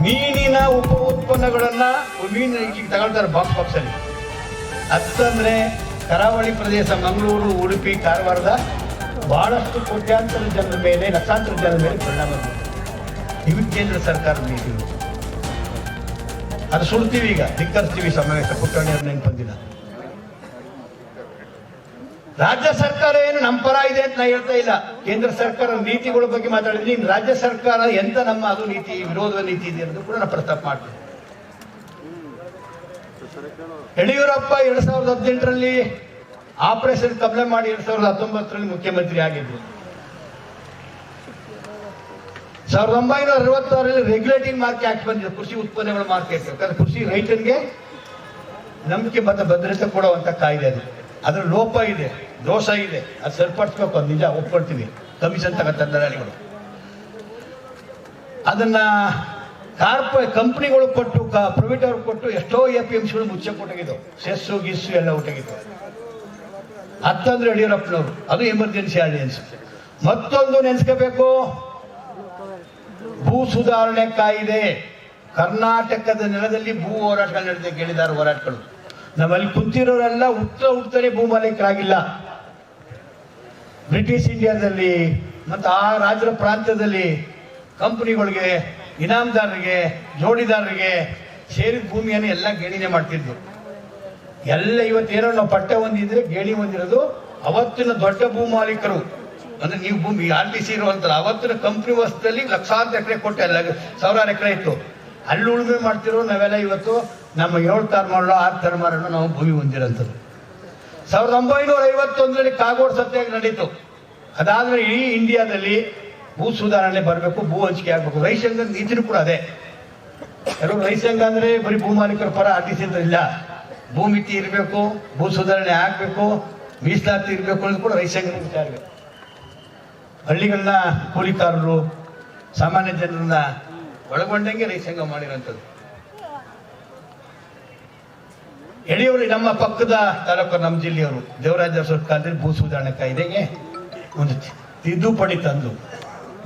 ಮೀನಿನ ಉಪ ಉತ್ಪನ್ನಗಳನ್ನ ಮೀನು ತಗೊಳ್ತಾರೆ ಬಾಕ್ಸ್ ಅಲ್ಲಿ. ಅಂತಂದ್ರೆ ಕರಾವಳಿ ಪ್ರದೇಶ ಮಂಗಳೂರು, ಉಡುಪಿ, ಕಾರವಾರದ ಬಹಳಷ್ಟು ಕೋಟ್ಯಾಂತರ ಜನರ ಮೇಲೆ, ಲಕ್ಷಾಂತರ ಜನರ ಮೇಲೆ ಪರಿಣಾಮ ಬೀರುತ್ತೆ. ಇವು ಕೇಂದ್ರ ಸರ್ಕಾರದ ನೀತಿಗಳು. ಅದು ಸುಡ್ತೀವಿ, ಈಗ ಧಿಕ್ಕರಿಸ್ತೀವಿ. ಸಮಾವೇಶ ಪುಟ್ಟಣಿ ಅವ್ರು ನೆನ್ಪು ಬಂದಿಲ್ಲ. ರಾಜ್ಯ ಸರ್ಕಾರ ಏನು ನಮ್ಮ ಪರ ಇದೆ ಅಂತ ನಾ ಹೇಳ್ತಾ ಇಲ್ಲ. ಕೇಂದ್ರ ಸರ್ಕಾರ ನೀತಿಗಳ ಬಗ್ಗೆ ಮಾತಾಡಿದ್ದೀನಿ. ರಾಜ್ಯ ಸರ್ಕಾರ ಎಂತ ನಮ್ಮ ಅದು ನೀತಿ, ವಿರೋಧ ನೀತಿ ಇದೆ ಅನ್ನೋದು ಕೂಡ ನಾನು ಪ್ರಸ್ತಾಪ ಮಾಡ್ತೀನಿ. ಯಡಿಯೂರಪ್ಪ 2018ರಲ್ಲಿ ಆಪರೇಷನ್ ಕಮಲ ಮಾಡಿ 2019ರಲ್ಲಿ ಮುಖ್ಯಮಂತ್ರಿ ಆಗಿದ್ರು. 1966ರಲ್ಲಿ ರೆಗ್ಯುಲೇಟಿಂಗ್ ಮಾರ್ಕೆಟ್ ಆಕ್ಟ್ ಬಂದಿದೆ, ಕೃಷಿ ಉತ್ಪನ್ನಗಳ ಮಾರ್ಕೆಟ್. ಯಾಕಂದ್ರೆ ಕೃಷಿ ರೈತನಿಗೆ ನಂಬಿಕೆ ಮತ್ತು ಭದ್ರತೆ ಕೊಡುವಂತ ಕಾಯ್ದೆ ಅದು. ಅದರ ಲೋಪ ಇದೆ, ದೋಷ ಇದೆ, ಅದು ಸರಿಪಡಿಸ್ಬೇಕು. ಅದು ನಿಜ, ಒಪ್ಕೊಳ್ತೀವಿ. ಕಮಿಷನ್ ತಗೋತಾರೆ ದಲ್ಲಾಳಿಗಳು. ಅದನ್ನ ಕಂಪನಿಗಳು ಕೊಟ್ಟು, ಪ್ರೈವೇಟ್ ಅವ್ರಿಗೆ ಕೊಟ್ಟು ಎಷ್ಟೋ APMCಗಳು ಮುಚ್ಚೆ ಕೊಟ್ಟಿದ್ದವು. ಸೆಸ್ಸು ಗಿಸ್ಸು ಎಲ್ಲ ಒಟ್ಟಿಗಿತ್ತು. ಹತ್ತಂದ್ರೆ ಯಡಿಯೂರಪ್ಪನವರು, ಅದು ಎಮರ್ಜೆನ್ಸಿ ಆರ್ಡಿನೆನ್ಸ್. ಮತ್ತೊಂದು ನೆನೆಸ್ಕೋಬೇಕು, ಭೂ ಸುಧಾರಣೆ ಕಾಯ್ದೆ. ಕರ್ನಾಟಕದ ನೆಲದಲ್ಲಿ ಭೂ ಹೋರಾಟಗಳು ನಡೆದಿದೆ, ಕೇಳಿದಾರ ಹೋರಾಟಗಳು. ನಮ್ಮಲ್ಲಿ ಕುಂತಿರೋರೆಲ್ಲ ಹುಡ್ತಾರೆ, ಭೂ ಮಾಲೀಕರಾಗಿಲ್ಲ. ಬ್ರಿಟಿಷ್ ಇಂಡಿಯಾದಲ್ಲಿ ಮತ್ತು ಆ ರಾಜ್ಯದ ಪ್ರಾಂತ್ಯದಲ್ಲಿ ಕಂಪನಿಗಳಿಗೆ, ಇನಾಮದಾರರಿಗೆ, ಜೋಡಿದಾರರಿಗೆ ಸೇರಿದ ಭೂಮಿಯನ್ನು ಎಲ್ಲ ಗೇಣಿನೇ ಮಾಡ್ತಿದ್ರು. ಎಲ್ಲ ಇವತ್ತೇನೋ ನಾವು ಪಟ್ಟ ಹೊಂದಿದ್ರೆ ಗೇಣಿ ಹೊಂದಿರೋದು ಅವತ್ತಿನ ದೊಡ್ಡ ಭೂ ಮಾಲೀಕರು. ಅಂದ್ರೆ ನೀವು ಭೂಮಿ RTC ಇರುವಂತ ಅವತ್ತಿನ ಕಂಪನಿ ವಸ್ತುದಲ್ಲಿ ಲಕ್ಷಾಂತರ ಎಕರೆ ಕೊಟ್ಟು, ಎಲ್ಲ ಸಾವಿರಾರು ಎಕರೆ ಇತ್ತು. ಅಲ್ಲಿ ಉಳುಮೆ ಮಾಡ್ತಿರೋ ನಾವೆಲ್ಲ ಇವತ್ತು ನಮ್ಮ 7 ತಲೆಮಾರು 6 ತಲೆಮಾರನ್ನು ನಾವು ಭೂಮಿ ಹೊಂದಿರೋಂಥದ್ದು. 1951ರಲ್ಲಿ ಕಾಗೋಡು ಸತ್ಯಾಗ್ರಹ ನಡೀತು. ಅದಾದ್ಮೇಲೆ ಇಡೀ ಇಂಡಿಯಾದಲ್ಲಿ ಭೂ ಸುಧಾರಣೆ ಬರಬೇಕು, ಭೂ ಹಂಚಿಕೆ ಆಗ್ಬೇಕು. ರೈತ ಸಂಘದ ನೀತಿನೂ ಕೂಡ ಅದೇ. ಕೆಲವು ರೈತ ಸಂಘ ಅಂದ್ರೆ ಬರೀ ಭೂ ಮಾಲೀಕರ ಪರ RTC ಅಂತ ಇಲ್ಲ. ಭೂ ಮಿತಿ ಇರಬೇಕು, ಭೂ ಸುಧಾರಣೆ ಆಗ್ಬೇಕು, ಮೀಸಲಾತಿ ಇರಬೇಕು ಅನ್ನೋದು ಕೂಡ ರೈತ ಸಂಘದ ವಿಚಾರ ಇದೆ. ಹಳ್ಳಿಗಳನ್ನ ಕೂಲಿಕಾರರು, ಸಾಮಾನ್ಯ ಜನರನ್ನ ಒಳಗೊಂಡಂಗೆ ರೈತ ಸಂಘ ಮಾಡಿರೋಂಥದ್ದು. ಯಡಿಯೂರು ನಮ್ಮ ಪಕ್ಕದ ತಾಲೂಕು, ನಮ್ಮ ಜಿಲ್ಲೆಯವರು ದೇವರಾಜ ಅರಸರ ಕಾಲದಲ್ಲಿ ಭೂ ಸುಧಾರಣೆ ಕಾಯ್ದೆಗೆ ಒಂದು ತಿದ್ದುಪಡಿ ತಂದು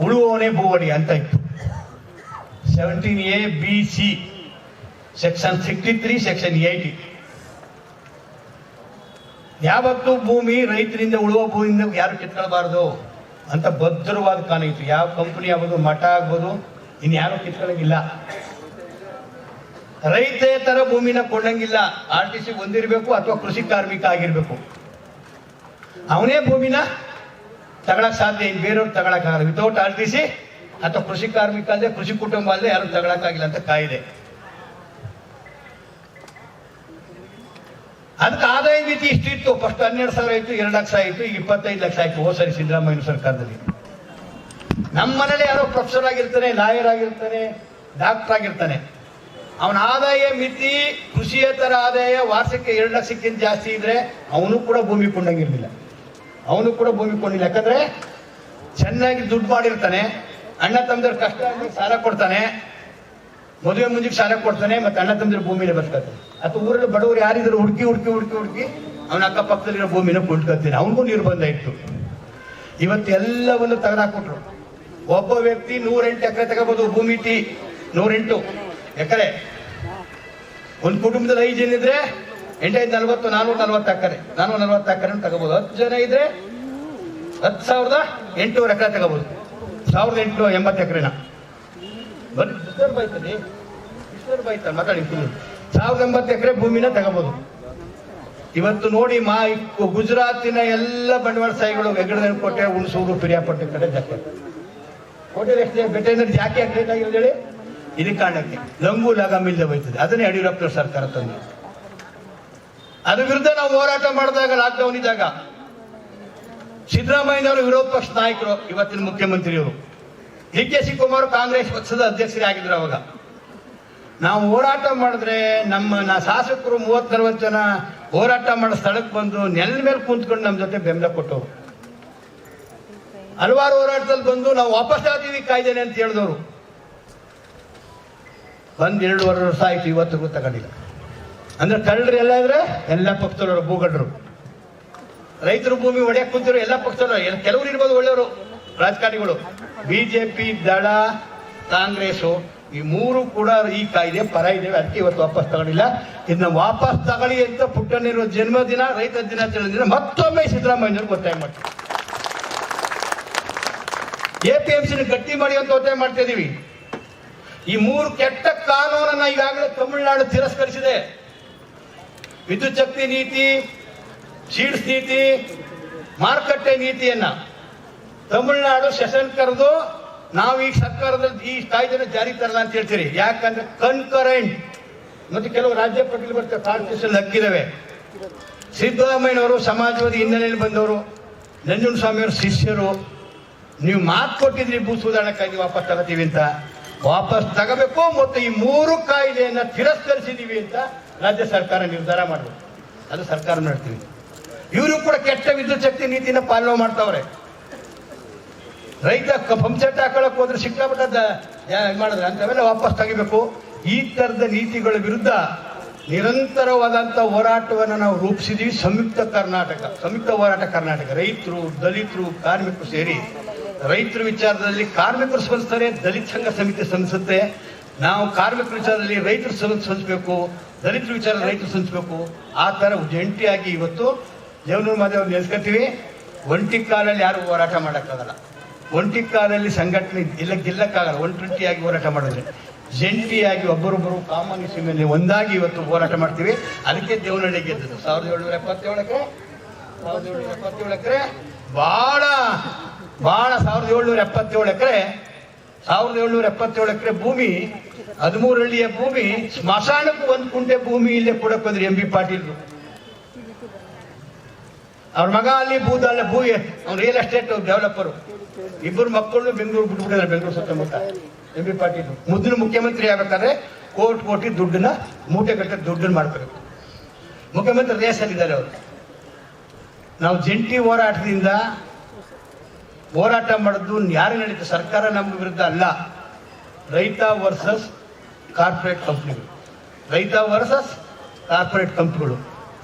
ಉಳುವವನೇ ಭೂವಡಿ ಅಂತ ಇತ್ತು. 17A-B-C section 63 section 80. ಯಾವತ್ತೂ ಭೂಮಿ ರೈತರಿಂದ, ಉಳುವ ಭೂಮಿಯಿಂದ ಯಾರು ಕಿತ್ಕೊಳ್ಬಾರ್ದು ಅಂತ ಭದ್ರವಾದ ಕಾನೂನು ಇತ್ತು. ಯಾವ ಕಂಪನಿ ಆಗ್ಬೋದು, ಮಠ ಆಗ್ಬೋದು, ಇನ್ಯಾರು ಕಿತ್ಕೊಳ್ಳಂಗಿಲ್ಲ. ರೈತೇತರ ಭೂಮಿನ ಕೊಂಡಂಗಿಲ್ಲ. RTC ಹೊಂದಿರಬೇಕು ಅಥವಾ ಕೃಷಿ ಕಾರ್ಮಿಕ ಆಗಿರ್ಬೇಕು. ಅವನೇ ಭೂಮಿನ ತಗೊಳಕ್ ಸಾಧ್ಯ, ಇನ್ನು ಬೇರೆಯವ್ರು ತಗೊಳಕ್ಕಾಗಲ್ಲ. ವಿತೌಟ್ RTC ಅಥವಾ ಕೃಷಿ ಕಾರ್ಮಿಕ ಅಲ್ಲದೆ, ಕೃಷಿ ಕುಟುಂಬ ಅಲ್ಲದೆ ಯಾರು ತಗೊಳಕ್ಕಾಗಿಲ್ಲ ಅಂತ ಕಾಯ್ದೆ. ಅದಕ್ಕೆ ಆದಾಯ ಮಿತಿ ಇಷ್ಟಿತ್ತು. ಫಸ್ಟ್ 12,000 ಆಯ್ತು, 2 ಲಕ್ಷ ಆಯ್ತು, ಈಗ 25 ಲಕ್ಷ ಆಯ್ತು. ಹೋದ ಸರಿ ಸಿದ್ದರಾಮಯ್ಯ ಸರ್ಕಾರದಲ್ಲಿ. ನಮ್ಮ ಮನೇಲಿ ಯಾರೋ ಪ್ರೊಫೆಸರ್ ಆಗಿರ್ತಾನೆ, ಲಾಯರ್ ಆಗಿರ್ತಾನೆ, ಡಾಕ್ಟರ್ ಆಗಿರ್ತಾನೆ. ಅವನ ಆದಾಯ ಮಿತಿ, ಕೃಷಿಯೇತರ ಆದಾಯ ವಾರ್ಷಿಕ 2 ಲಕ್ಷಕ್ಕಿಂತ ಜಾಸ್ತಿ ಇದ್ರೆ ಅವನು ಕೂಡ ಭೂಮಿ ಕೊಂಡಂಗಿರ್ಲಿಲ್ಲ. ಯಾಕಂದ್ರೆ ಚೆನ್ನಾಗಿ ದುಡ್ಡು ಮಾಡಿರ್ತಾನೆ, ಅಣ್ಣ ತಮ್ಮದ್ರ ಕಷ್ಟ ಆಗಿ ಸಾಲ ಕೊಡ್ತಾನೆ, ಮದುವೆ ಮುಂಜಿಗೆ ಸಾಲ ಕೊಡ್ತಾನೆ, ಮತ್ತೆ ಅಣ್ಣ ತಮ್ಮದ್ರ ಭೂಮಿನ ಬರ್ತಾನೆ. ಅಥವಾ ಊರಲ್ಲಿ ಬಡವರು ಯಾರಿದ್ರು ಹುಡುಕಿ ಅವನ ಅಕ್ಕಪಕ್ಕದಲ್ಲಿರೋ ಭೂಮಿನ ಕೊಂಡ್ಕೊತಾನೆ. ಅವನಿಗೂ ನಿರ್ಬಂಧ ಇತ್ತು. ಇವತ್ತೆಲ್ಲವನ್ನು ತೆಗೆದಾಕ್ಬಿಟ್ರು. ಒಬ್ಬ ವ್ಯಕ್ತಿ 108 ಎಕರೆ ತಗೋಬಹುದು. ಭೂಮಿತಿ 108 ಎಕರೆ. ಒಂದು ಕುಟುಂಬದಲ್ಲಿ 5 ಜನ ಇದ್ರೆ 840 440 ಎಕರೆ, 440 ಎಕರೆ ತಗೋಬಹುದು. 10 ಜನ ಇದ್ರೆ 10,800 ಎಕರೆ ತಗೋಬಹುದು. 1,880 ಎಕರೆನ ಬರೀ ಡಿಸ್ಟರ್ಬ್ ಆಯ್ತದೆ ಮಾತಾಡಿ. 1,080 ಎಕರೆ ಭೂಮಿನ ತಗೋಬಹುದು. ಇವತ್ತು ನೋಡಿ, ಗುಜರಾತಿನ ಎಲ್ಲ ಬಂಡವಾಳ ಸಾಯಿಗಳು ಹೆಗ್ಗಡದ ಕೋಟೆ, ಹುಣಸೂರು, ಪಿರಿಯಾಪಟ್ಟಣ ಕಡೆ ಜಾಸ್ತಿ ಕೋಟೆ ಬೆಟ್ಟೆನಲ್ಲಿ ಜಾಸ್ತಿ ಆಗ್ತದೆ ಹೇಳಿ. ಇದಕ್ಕೆ ಕಾರಣಕ್ಕೆ ಲಂಗು ಲಗಾಮ್ ಇಲ್ಲದೆ ಹೋಯ್ತದೆ. ಅದನ್ನೇ ಯಡಿಯೂರಪ್ಪ ಸರ್ಕಾರ ತಂದು ಅದ್ರ ವಿರುದ್ಧ ನಾವು ಹೋರಾಟ ಮಾಡಿದಾಗ, ಲಾಕ್ಡೌನ್ ಇದ್ದಾಗ ಸಿದ್ದರಾಮಯ್ಯನವರು ವಿರೋಧ ಪಕ್ಷ ನಾಯಕರು, ಇವತ್ತಿನ ಮುಖ್ಯಮಂತ್ರಿಯವರು DK ಶಿವಕುಮಾರ್ ಕಾಂಗ್ರೆಸ್ ಪಕ್ಷದ ಅಧ್ಯಕ್ಷರೇ ಆಗಿದ್ರು. ಅವಾಗ ನಾವು ಹೋರಾಟ ಮಾಡಿದ್ರೆ ನಮ್ಮ ಶಾಸಕರು 30-40 ಜನ ಹೋರಾಟ ಮಾಡೋ ಸ್ಥಳಕ್ಕೆ ಬಂದು ನೆಲದ ಮೇಲೆ ಕೂತ್ಕೊಂಡು ನಮ್ಮ ಜೊತೆ ಬೆಂಬಲ ಕೊಟ್ಟವರು. ಹಲವಾರು ಹೋರಾಟದಲ್ಲಿ ಬಂದು ನಾವು ವಾಪಸ್ ಆಗ್ತೀವಿ ಕಾಯ್ದೇನೆ ಅಂತ ಹೇಳಿದವರು ಬಂದು 2.5 ವರ್ಷ ಆಯ್ತು, ಇವತ್ತಿಗೂ ತಗೊಂಡಿಲ್ಲ. ಅಂದ್ರೆ ಕಳ್ಳರು ಎಲ್ಲ ಇದ್ರೆ ಎಲ್ಲ ಪಕ್ಷದವರು ಭೂಗಳ್ಳರು. ರೈತರು ಭೂಮಿ ಒಡೆಯಕ್ಕೆ ಕುಂತಿರೋ ಎಲ್ಲ ಪಕ್ಷದವರು, ಕೆಲವರು ಇರ್ಬೋದು ಒಳ್ಳೆಯವರು ರಾಜಕಾರಣಿಗಳು. ಬಿಜೆಪಿ, ದಳ, ಕಾಂಗ್ರೆಸ್ ಈ ಮೂರು ಕೂಡ ಈ ಕಾಯ್ದೆ ಪರ ಇದ್ದೇವೆ, ಅದಕ್ಕೆ ಇವತ್ತು ವಾಪಸ್ ತಗೊಂಡಿಲ್ಲ. ಇದನ್ನ ವಾಪಸ್ ತಗೊಳ್ಳಿ ಅಂತ ಪುಟ್ಟಣ್ಣಿರುವ ಜನ್ಮದಿನ, ರೈತ ದಿನಾಚರಣೆ ದಿನ ಮತ್ತೊಮ್ಮೆ ಸಿದ್ದರಾಮಯ್ಯವ್ರಿಗೆ ಒತ್ತಾಯ ಮಾಡ್ತೀವಿ. APMC ಗಟ್ಟಿ ಮಾಡಿ ಅಂತ ಒತ್ತಾಯ ಮಾಡ್ತಾ ಇದೀವಿ. ಈ 3 ಕೆಟ್ಟ ಕಾನೂನನ್ನ ಈಗಾಗಲೇ ತಮಿಳುನಾಡು ತಿರಸ್ಕರಿಸಿದೆ. ವಿದ್ಯುತ್ ಶಕ್ತಿ ನೀತಿ, ಸೀಡ್ಸ್ ನೀತಿ, ಮಾರುಕಟ್ಟೆ ನೀತಿಯನ್ನ ತಮಿಳುನಾಡು ಸೆಷನ್ ಕರೆದು ನಾವು ಈ ಸರ್ಕಾರದಲ್ಲಿ ಈ ಕಾಯ್ದೆನ ಜಾರಿ ತರಲ್ಲ ಅಂತ ಹೇಳ್ತೀರಿ. ಯಾಕಂದ್ರೆ ಕನ್ಕರೆಂಟ್ ಮತ್ತು ಕೆಲವು ರಾಜ್ಯ ಪಟ್ಟಿಗೆ ಬರ್ತವೆ, ಕಾನ್ಸ್ಟಿಟ್ಯೂಷನ್ ಹಕ್ಕಿದಾವೆ. ಸಿದ್ದರಾಮಯ್ಯನವರು ಸಮಾಜವಾದಿ ಹಿನ್ನೆಲೆಯಲ್ಲಿ ಬಂದವರು, ನಂಜುಂಡಸ್ವಾಮಿಯವರು ಶಿಷ್ಯರು. ನೀವು ಮಾತು ಕೊಟ್ಟಿದ್ರಿ ಭೂ ಸುಧಾರಣೆ ಕಾಯ್ದೆ ವಾಪಸ್ ತಗೋತೀವಿ ಅಂತ, ವಾಪಸ್ ತಗೋಬೇಕು. ಮತ್ತು ಈ 3 ಕಾಯ್ದೆಯನ್ನ ತಿರಸ್ಕರಿಸಿದೀವಿ ಅಂತ ರಾಜ್ಯ ಸರ್ಕಾರ ನಿರ್ಧಾರ ಮಾಡಬೇಕು. ಅದು ಸರ್ಕಾರ ಮಾಡ್ತೀವಿ. ಇವರು ಕೂಡ ಕೆಟ್ಟ ವಿದ್ಯುತ್ ಶಕ್ತಿ ನೀತಿನ ಪಾಲನೆ ಮಾಡ್ತಾವ್ರೆ. ರೈತ ಪಂಪ್ಸೆಟ್ ಹಾಕೊಳಕ್ ಹೋದ್ರೆ ಸಿಕ್ಕಾಪಟ್ಟ ಮಾಡಿದ್ರೆ ಅಂತವೆಲ್ಲ ವಾಪಸ್ ತೆಗಿಬೇಕು. ಈ ತರದ ನೀತಿಗಳ ವಿರುದ್ಧ ನಿರಂತರವಾದಂತ ಹೋರಾಟವನ್ನು ನಾವು ರೂಪಿಸಿದೀವಿ. ಸಂಯುಕ್ತ ಹೋರಾಟ ಕರ್ನಾಟಕ, ರೈತರು, ದಲಿತರು, ಕಾರ್ಮಿಕರು ಸೇರಿ. ರೈತರ ವಿಚಾರದಲ್ಲಿ ಕಾರ್ಮಿಕರು ಸ್ಪಂದಿಸ್ತಾರೆ, ದಲಿತ ಸಂಘ ಸಮಿತಿ ಸ್ಪಂದಿಸುತ್ತೆ. ನಾವು ಕಾರ್ಮಿಕರ ವಿಚಾರದಲ್ಲಿ ರೈತರು ಸ್ಪಂದಿಸಬೇಕು, ದಲಿತರ ವಿಚಾರ ರೈತರು ಸ್ಪಂದಿಸಬೇಕು. ಆ ತರ ಜಂಟಿಯಾಗಿ ಇವತ್ತು ದೇವನೂರು ಮಾದೇವ್ ನೆಲೆಸ್ಕೊತೀವಿ. ಒಂಟಿ ಕಾಲಲ್ಲಿ ಯಾರು ಹೋರಾಟ ಮಾಡೋಕ್ಕಾಗಲ್ಲ. ಒಂಟಿ ಕಾಲಲ್ಲಿ ಸಂಘಟನೆ ಗೆಲ್ಲಕ್ಕಾಗಲ್ಲ. ಒಂಟಿಯಾಗಿ ಹೋರಾಟ ಮಾಡಿದ್ರೆ ಜಂಟಿಯಾಗಿ ಒಬ್ಬರೊಬ್ಬರು ಕಾಮನ್ ಇಶ್ಯೂ ಮೇಲೆ ಒಂದಾಗಿ ಇವತ್ತು ಹೋರಾಟ ಮಾಡ್ತೀವಿ. ಅದಕ್ಕೆ ದೇವನಹಳ್ಳಿ ಗೆದ್ದದ್ದು 1777 ಎಕರೆ ಬಹಳ 1777 ಎಕರೆ ಭೂಮಿ, 13 ಹಳ್ಳಿಯ ಭೂಮಿ, ಸ್ಮಶಾನಕ್ಕೂ 1 ಕುಂಟೆ ಭೂಮಿ ಇಲ್ಲೇ ಕೊಡಕ್ ಬಂದ್ರಿ MB ಪಾಟೀಲ್. ಅವ್ರ ಮಗ ಅಲ್ಲಿ ಅವ್ನು ರಿಯಲ್ ಎಸ್ಟೇಟ್ ಡೆವಲಪರು. 2 ಮಕ್ಕಳು ಬೆಂಗಳೂರು ಬಿಟ್ಬಿಟ್ಟಿದ್ದಾರೆ, ಬೆಂಗಳೂರು ಸುತ್ತಮುತ್ತ. MB ಪಾಟೀಲ್ ಮೊದಲು ಮುಖ್ಯಮಂತ್ರಿ ಆಗ್ಬೇಕಾದ್ರೆ ಕೋಟಿ ದುಡ್ಡನ್ನ ಮೂಟೆ ಕಟ್ಟ ದುಡ್ಡನ್ನ ಮಾಡ್ಕೋಬೇಕು. ಮುಖ್ಯಮಂತ್ರಿ ರೇಸಲ್ಲಿದ್ದಾರೆ ಅವರು. ನಾವು ಜಂಟಿ ಹೋರಾಟದಿಂದ ಹೋರಾಟ ಮಾಡೋದು ಯಾರು ನಡೀತು? ಸರ್ಕಾರ ನಮ್ಮ ವಿರುದ್ಧ ಅಲ್ಲ. ರೈತ ವರ್ಸಸ್ ಕಾರ್ಪೊರೇಟ್ ಕಂಪ್ನಿಗಳು,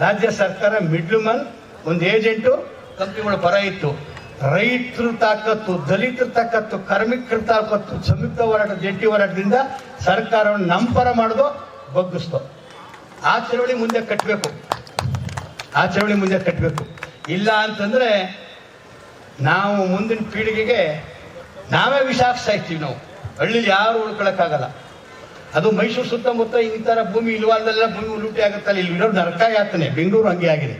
ರಾಜ್ಯ ಸರ್ಕಾರ ಮಿಡ್ಲ್ ಮನ್, ಒಂದು ಏಜೆಂಟು, ಕಂಪ್ನಿಗಳ ಪರ ಇತ್ತು. ರೈತರ ತಾಕತ್ತು, ದಲಿತರ ತಾಕತ್ತು, ಕಾರ್ಮಿಕರ ತಾಕತ್ತು, ಸಂಯುಕ್ತ ಹೋರಾಟ, ಜಂಟಿ ಹೋರಾಟದಿಂದ ಸರ್ಕಾರವನ್ನು ನಮ್ಮ ಪರ ಮಾಡೋದು ಬಗ್ಗಿಸ್ತು. ಆ ಚಳವಳಿ ಮುಂದೆ ಕಟ್ಟಬೇಕು. ಇಲ್ಲ ಅಂತಂದ್ರೆ ನಾವು ಮುಂದಿನ ಪೀಳಿಗೆಗೆ ನಾವೇ ವಿಷ ಹಾಕ್ಸ್ತಾ ಇರ್ತೀವಿ. ನಾವು ಹಳ್ಳಿಲಿ ಯಾರು ಉಳ್ಕೊಳಕ್ಕಾಗಲ್ಲ. ಅದು ಮೈಸೂರು ಸುತ್ತಮುತ್ತ ಈ ತರ ಭೂಮಿ ಇಲ್ವಾಲ್ದೆಲ್ಲ ಭೂಮಿ ಲೂಟಿ ಆಗುತ್ತಲ್ಲ, ಇಲ್ಲಿ ಇರೋದು ನರಕ ಆಗ್ತಾನೆ. ಬೆಂಗಳೂರು ಹಂಗೆ ಆಗಿದೆ,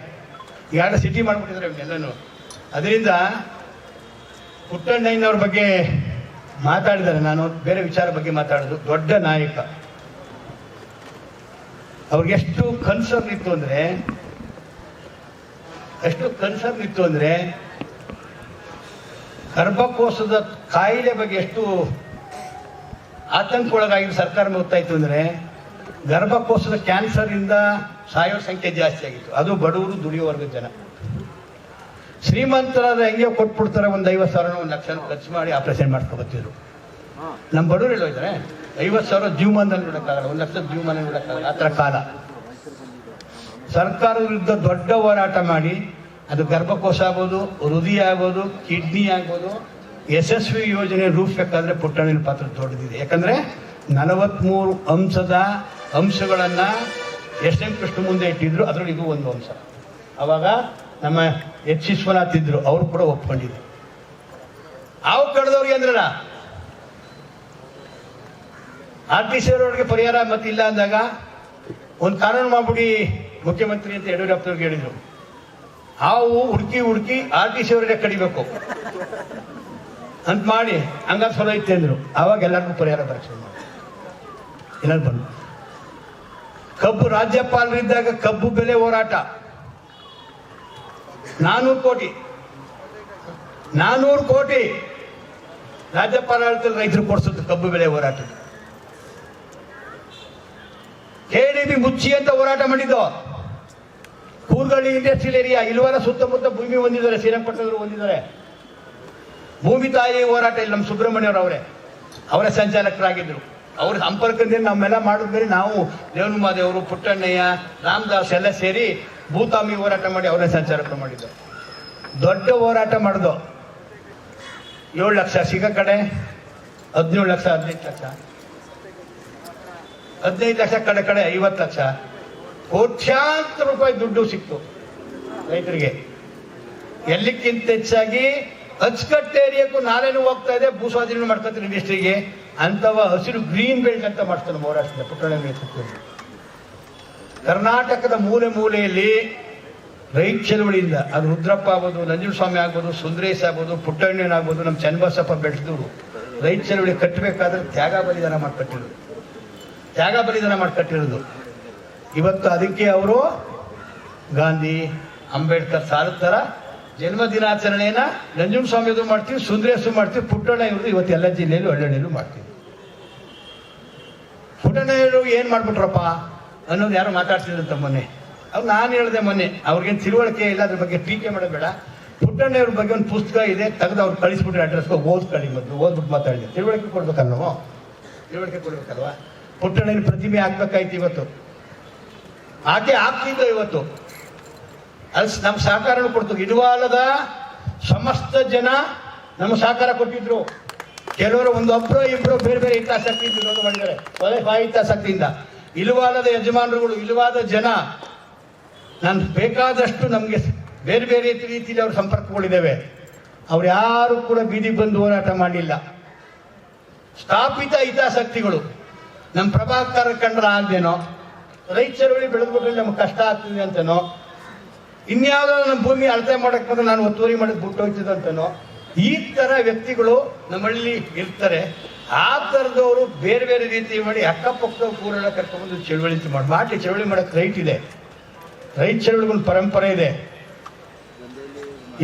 ಈಗ ಸಿಟಿ ಮಾಡ್ಬಿಟ್ಟಿದ್ದಾರೆ ಇವನ್ನೆಲ್ಲನೂ. ಅದರಿಂದ ಪುಟ್ಟಣ್ಣಯ್ಯನವ್ರ ಬಗ್ಗೆ ಮಾತಾಡಿದ್ದಾರೆ. ನಾನು ಬೇರೆ ವಿಚಾರ ಬಗ್ಗೆ ಮಾತಾಡೋದು. ದೊಡ್ಡ ನಾಯಕ, ಅವ್ರಿಗೆ ಎಷ್ಟು ಕನ್ಸರ್ನ್ ಇತ್ತು ಅಂದ್ರೆ ಗರ್ಭಕೋಶದ ಕಾಯಿಲೆ ಬಗ್ಗೆ ಎಷ್ಟು ಆತಂಕಕ್ಕೊಳಗಾಗಿ ಸರ್ಕಾರ ಹೋಗ್ತಾ ಇತ್ತು ಅಂದ್ರೆ, ಗರ್ಭಕೋಶದ ಕ್ಯಾನ್ಸರ್ ಇಂದ ಸಾಯೋ ಸಂಖ್ಯೆ ಜಾಸ್ತಿ ಆಗಿತ್ತು. ಅದು ಬಡವರು, ದುಡಿಯೋ ವರ್ಗದ ಜನ. ಶ್ರೀಮಂತರಾದ ಹೆಂಗೆ ಕೊಟ್ಬಿಡ್ತಾರೆ, ಒಂದು 50,000 1 ಲಕ್ಷ ಖರ್ಚು ಮಾಡಿ ಆಪರೇಷನ್ ಮಾಡ್ಕೊಬತ್ತಿದ್ರು. ನಮ್ಮ ಬಡವರು ಹೇಳೋಯ್ತಾರೆ 50,000 ಜೀವಮಾನದಲ್ಲಿ ನೋಡಕ್ಕಾಗಲ್ಲ, 1 ಲಕ್ಷ ಜೀವಮಾನ ನೋಡಕ್ಕಾಗಲ್ಲ. ಆ ಥರ ಕಾಲ. ಸರ್ಕಾರದ ವಿರುದ್ಧ ದೊಡ್ಡ ಹೋರಾಟ ಮಾಡಿ, ಅದು ಗರ್ಭಕೋಶ ಆಗ್ಬೋದು, ಹೃದಯ ಆಗ್ಬೋದು, ಕಿಡ್ನಿ ಆಗ್ಬೋದು, ಯಶಸ್ವಿ ಯೋಜನೆ ರೂಪಿಸಬೇಕಾದ್ರೆ ಪುಟ್ಟಣ್ಣನ ಪಾತ್ರ ದೊಡ್ಡದಿದೆ. ಯಾಕಂದ್ರೆ 43 ಅಂಶಗಳನ್ನ SM ಕೃಷ್ಣ ಮುಂದೆ ಇಟ್ಟಿದ್ರು. ಅದರಲ್ಲಿ ಇದು ಒಂದು ಅಂಶ. ಅವಾಗ ನಮ್ಮ H. ವಿಶ್ವನಾಥ್ ಇದ್ರು, ಅವರು ಕೂಡ ಒಪ್ಕೊಂಡಿದ್ರು. ಅವು ಕಳೆದವ್ರಿಗೆ ಅಂದ್ರಲ್ಲ, RTC ಅವರೊಳಗೆ ಪರಿಹಾರ ಮತ್ತಿಲ್ಲ ಅಂದಾಗ ಒಂದು ಕಾನೂನು ಮಾಡ್ಬಿಡಿ ಮುಖ್ಯಮಂತ್ರಿ ಅಂತ ಯಡಿಯೂರಪ್ಪನವ್ರಿಗೆ ಹೇಳಿದ್ರು. ಹಾವು ಹುಡುಕಿ RTC ಅವರಿಗೆ ಕಡಿಬೇಕು ಅಂತ ಮಾಡಿ ಹಂಗಾರೆ ಸೊಲ ಐತೆ ಅಂದ್ರು. ಆವಾಗ ಎಲ್ಲರಿಗೂ ಪರಿಹಾರ ಬರಕ್ಕೆ ಎಲ್ಲರೂ ಬಂದು. ಕಬ್ಬು ರಾಜ್ಯಪಾಲರಿದ್ದಾಗ ಕಬ್ಬು ಬೆಲೆ ಹೋರಾಟ 400 ಕೋಟಿ ರಾಜ್ಯಪಾಲ ರೈತರು ಕೊಡಿಸುತ್ತೆ ಕಬ್ಬು ಬೆಲೆ ಹೋರಾಟ. KDB ಮುಚ್ಚಿ ಅಂತ ಹೋರಾಟ ಮಾಡಿದ್ದು. ಕೂರ್ಗಳ್ಳಿ ಇಂಡಸ್ಟ್ರಿಯಲ್ ಏರಿಯಾ ಇಲ್ವಾರ ಸುತ್ತಮುತ್ತ ಭೂಮಿ ಹೊಂದಿದ್ದಾರೆ, ಶ್ರೀರಂಗಪಟ್ಟಣದವರು ಹೊಂದಿದ್ದಾರೆ. ಭೂಮಿ ತಾಯಿ ಹೋರಾಟ ಇಲ್ಲಿ ನಮ್ಮ ಸುಬ್ರಹ್ಮಣ್ಯವ್ರು ಅವರೇ ಸಂಚಾಲಕರಾಗಿದ್ರು. ಅವ್ರ ಸಂಪರ್ಕದಿಂದ ನಮ್ಮೆಲ್ಲ ಮಾಡಿದ್ಮೇಲೆ ನಾವು ದೇವನ ಮಾದೇವರು, ಪುಟ್ಟಣ್ಣಯ್ಯ, ರಾಮದಾಸ್ ಎಲ್ಲ ಸೇರಿ ಭೂತಾಮಿ ಹೋರಾಟ ಮಾಡಿ ಅವರೇ ಸಂಚಾಲಕರು ಮಾಡಿದ್ದು. ದೊಡ್ಡ ಹೋರಾಟ ಮಾಡಿದ್ದು. 7 ಲಕ್ಷ ಸಿಗ ಕಡೆ 17 ಲಕ್ಷ 15 ಲಕ್ಷ 15 ಲಕ್ಷ ಕಡೆ 50 ಲಕ್ಷ ಕೋಟ್ಯಾಂತರ ರೂಪಾಯಿ ದುಡ್ಡು ಸಿಕ್ತು ರೈತರಿಗೆ. ಎಲ್ಲಿಕ್ಕಿಂತ ಹೆಚ್ಚಾಗಿ ಅಚ್ಚುಕಟ್ಟು ಏರಿಯಾಕ್ಕೂ ನಾಳೆನೂ ಹೋಗ್ತಾ ಇದೆ, ಭೂಸ್ವಾಧೀನ ಮಾಡ್ಕೊತಾರೆ ಇಂಡಸ್ಟ್ರಿಗೆ. ಅಂತವ ಹಸಿರು ಗ್ರೀನ್ ಬೆಲ್ಟ್ ಅಂತ ಮಾಡ್ತಾನೆ ಮಹಾರಾಷ್ಟ್ರದ ಪುಟ್ಟಣ ನೇತೃತ್ವದಲ್ಲಿ. ಕರ್ನಾಟಕದ ಮೂಲೆ ಮೂಲೆಯಲ್ಲಿ ರೈತ ಚಳವಳಿಯಿಂದ ಅದು ರುದ್ರಪ್ಪ ಆಗ್ಬೋದು, ನಂಜುಸ್ವಾಮಿ ಆಗ್ಬೋದು, ಸುಂದರೇಶ್ ಆಗ್ಬೋದು, ಪುಟ್ಟಣ್ಣನಾಗ್ಬೋದು, ನಮ್ಮ ಚನ್ನಬಸಪ್ಪ ಬೆಳೆಸಿದವರು ರೈತ ಚಳವಳಿ ಕಟ್ಟಬೇಕಾದ್ರೆ ತ್ಯಾಗ ಬಲಿದಾನ ಮಾಡ್ಕಟ್ಟಿರೋದು. ಇವತ್ತು ಅದಕ್ಕೆ ಅವರು ಗಾಂಧಿ, ಅಂಬೇಡ್ಕರ್ ಸಾಲದ ಥರ ಜನ್ಮ ದಿನಾಚರಣೆಯನ್ನ ನಂಜುಸ್ವಾಮಿದು ಮಾಡ್ತೀವಿ, ಸುಂದರೇಶು ಮಾಡ್ತೀವಿ, ಪುಟ್ಟಣ್ಣ ಇವ್ರದ್ದು ಇವತ್ತು ಎಲ್ಲ ಜಿಲ್ಲೆಯಲ್ಲೂ ಹಳ್ಳಿಯಲ್ಲೂ ಮಾಡ್ತೀವಿ. ಪುಟ್ಟಣ್ಣವರು ಏನ್ ಮಾಡ್ಬಿಟ್ರಪ್ಪ ಅನ್ನೋದು ಯಾರು ಮಾತಾಡ್ತಿದ್ರಂತ ಮೊನ್ನೆ. ಅವ್ರು ನಾನು ಹೇಳಿದೆ ಮೊನ್ನೆ, ಅವ್ರಿಗೇನು ತಿಳುವಳಿಕೆ ಇಲ್ಲ, ಅದ್ರ ಬಗ್ಗೆ ಟೀಕೆ ಮಾಡೋದು ಬೇಡ. ಪುಟ್ಟಣ್ಣವ್ರ ಬಗ್ಗೆ ಒಂದು ಪುಸ್ತಕ ಇದೆ, ತೆಗೆದು ಅವ್ರು ಕಳಿಸ್ಬಿಟ್ರೆ ಅಡ್ರೆಸ್ಗೆ ಓದ್ಕೊಳ್ಳಿ, ಮೊದಲು ಓದ್ಬಿಟ್ಟು ಮಾತಾಡಿದೆ. ತಿಳುವಳಿಕೆ ಕೊಡ್ಬೇಕಲ್ಲ ನಾವು, ತಿಳುವಳಿಕೆ ಕೊಡ್ಬೇಕಲ್ವಾ. ಪುಟ್ಟಣ್ಣನ ಪ್ರತಿಮೆ ಹಾಕ್ಬೇಕಾಯ್ತು ಇವತ್ತು, ಆಕೆ ಆಗ್ತಿದ್ದ ಇವತ್ತು. ಅಲ್ಲಿ ನಮ್ಮ ಸಹಕಾರನು ಕೊಡ್ತೀವಿ. ಇಲ್ವಾಲದ ಸಮಸ್ತ ಜನ ನಮ್ಮ ಸಹಕಾರ ಕೊಟ್ಟಿದ್ರು. ಕೆಲವರು ಒಬ್ಬರು ಇಬ್ಬರು ಬೇರೆ ಬೇರೆ ಹಿತಾಸಕ್ತಿಯಿಂದ ವಿರೋಧ ಮಾಡಿದ್ದಾರೆ, ಹಿತಾಸಕ್ತಿಯಿಂದ. ಇಲ್ವಾಲದ ಯಜಮಾನರುಗಳು, ಇಲ್ವಾದ ಜನ ನಾನು ಬೇಕಾದಷ್ಟು ನಮಗೆ ಬೇರೆ ಬೇರೆ ರೀತಿಯಲ್ಲಿ ಅವ್ರ ಸಂಪರ್ಕಗಳಿದ್ದಾವೆ. ಅವ್ರು ಯಾರು ಕೂಡ ಬೀದಿ ಬಂದು ಹೋರಾಟ ಮಾಡಲಿಲ್ಲ. ಸ್ಥಾಪಿತ ಹಿತಾಸಕ್ತಿಗಳು ನಮ್ಮ ಪ್ರಭಾಕರ್ ಕಂಡ್ರೆ ಆಗ್ದೇನೋ, ರೈತ ಚಳವಳಿ ಬೆಳೆದ್ಬಿಟ್ರೆ ನಮ್ಗೆ ಕಷ್ಟ ಆಗ್ತದೆ ಅಂತನೋ, ಇನ್ಯಾವುದೋ ನಮ್ಮ ಭೂಮಿ ಅಳತೆ ಮಾಡಕ್ಕೆ ಬಂದ್ರೆ ನಾನು ಒತ್ತುವರಿ ಮಾಡೋದು ಬಿಟ್ಟು ಹೋಗ್ತಿದ್ದಂತನೋ, ಈ ತರ ವ್ಯಕ್ತಿಗಳು ನಮ್ಮಲ್ಲಿ ಇರ್ತಾರೆ. ಆ ಥರದವರು ಬೇರೆ ಬೇರೆ ರೀತಿ ಮಾಡಿ ಅಕ್ಕಪಕ್ಕದ ಕೂರೆಲ್ಲ ಕರ್ಕೊಂಡ್ಬಂದು ಚಳವಳಿ ಮಾಡಿ ಚಳವಳಿ ಮಾಡಕ್ಕೆ ರೈತ ಇದೆ. ರೈತ ಚಳವಳಿಗೊಂದು ಪರಂಪರೆ ಇದೆ.